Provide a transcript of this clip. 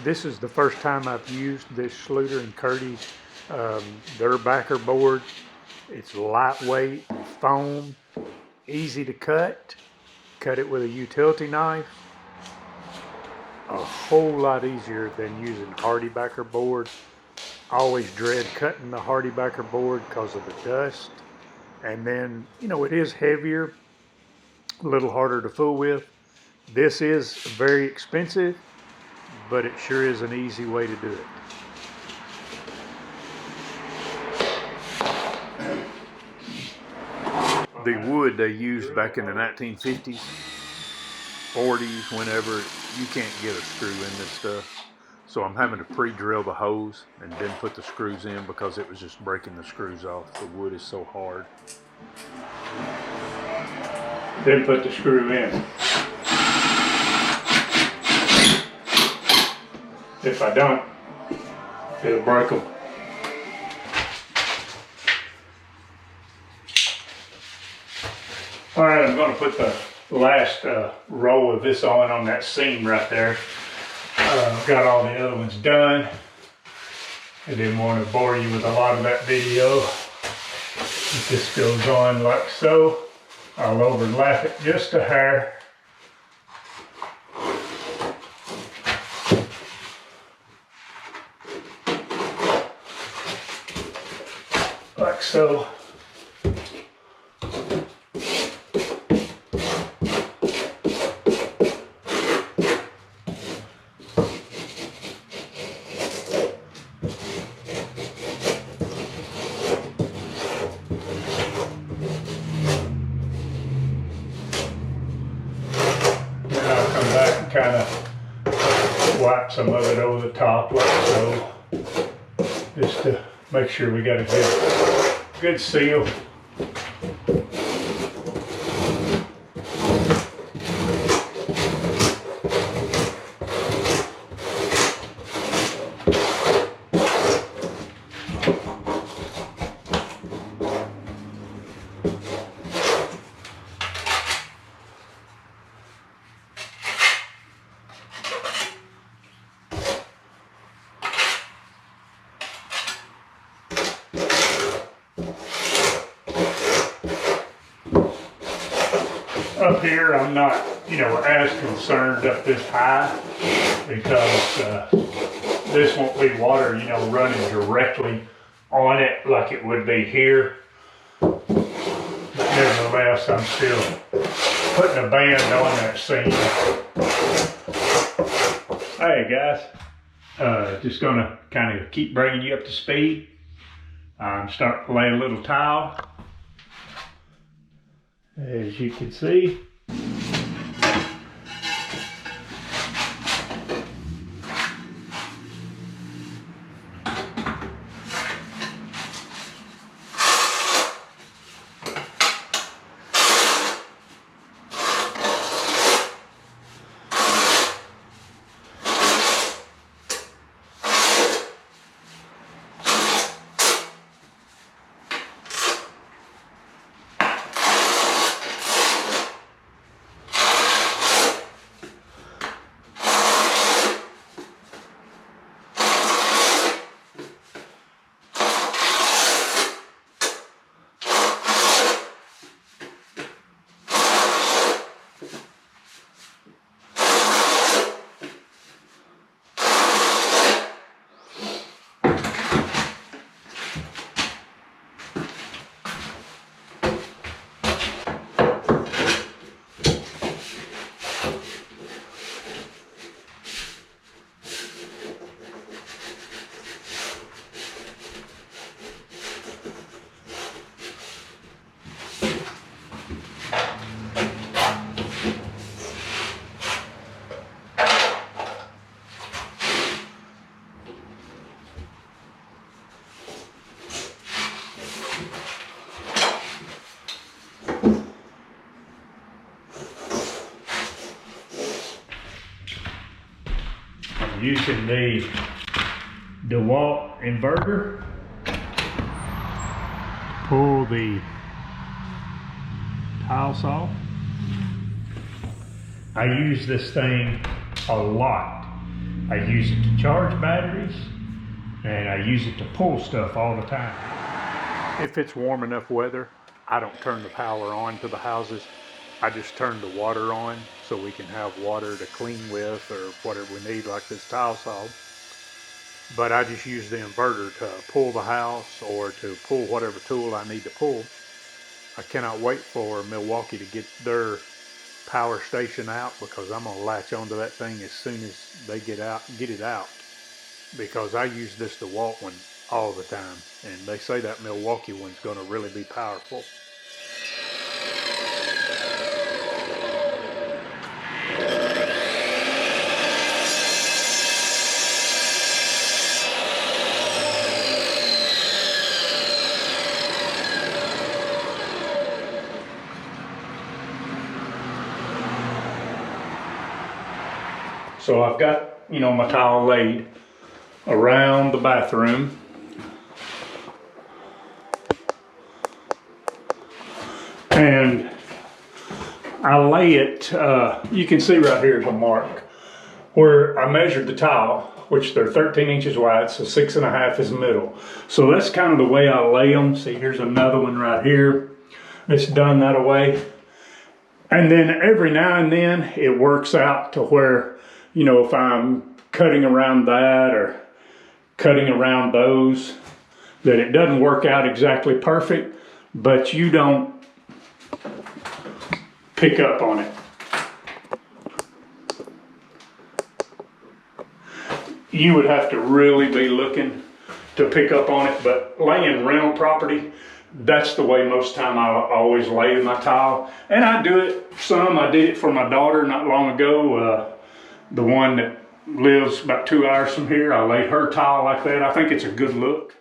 This is the first time I've used this Schluter and Curdy, their backer board. It's lightweight, foam, easy to cut. Cut it with a utility knife. A whole lot easier than using hardy backer board. I always dread cutting the hardy backer board because of the dust. And then, you know, it is heavier, a little harder to fool with. This is very expensive, but it sure is an easy way to do it. The wood they used back in the 1950s, 40s, whenever, you can't get a screw in this stuff. So I'm having to pre-drill the holes and then put the screws in because it was just breaking the screws off. The wood is so hard. Then put the screw in. If I don't, it'll break them. All right, I'm going to put the last row of this on that seam right there. Got all the other ones done. I didn't want to bore you with a lot of that video. If this goes on like so, I'll overlap it just a hair. Like so. Kind of wipe some of it over the top like so, just to make sure we got a good seal. Up here, I'm not, you know, as concerned up this high because this won't be water, you know, running directly on it like it would be here. But nevertheless, I'm still putting a band on that seam. Hey guys, just gonna kind of keep bringing you up to speed. I'm starting to lay a little tile. As you can see, using the DeWalt inverter to pull the tile saw. I use this thing a lot I use it to charge batteries, and I use it to pull stuff all the time. If it's warm enough weather, I don't turn the power on to the houses. I just turn the water on so we can have water to clean with or whatever we need, like this tile saw. But I just use the inverter to pull the house or to pull whatever tool I need to pull. I cannot wait for Milwaukee to get their power station out, because I'm gonna latch onto that thing as soon as they get it out, because I use this DeWalt one all the time, and they say that Milwaukee one's gonna really be powerful. So I've got, my tile laid around the bathroom. And I lay it, you can see right here is a mark where I measured the tile, which they're 13 inches wide, so 6.5 is middle. So that's kind of the way I lay them. See, here's another one right here. It's done that way. And then every now and then it works out to where, if I'm cutting around that or cutting around those, that it doesn't work out exactly perfect, but you don't pick up on it. You would have to really be looking to pick up on it, but laying rental property, that's the way most time I always lay my tile. And I do it some. I did it for my daughter not long ago. The one that lives about 2 hours from here, I laid her tile like that. I think it's a good look.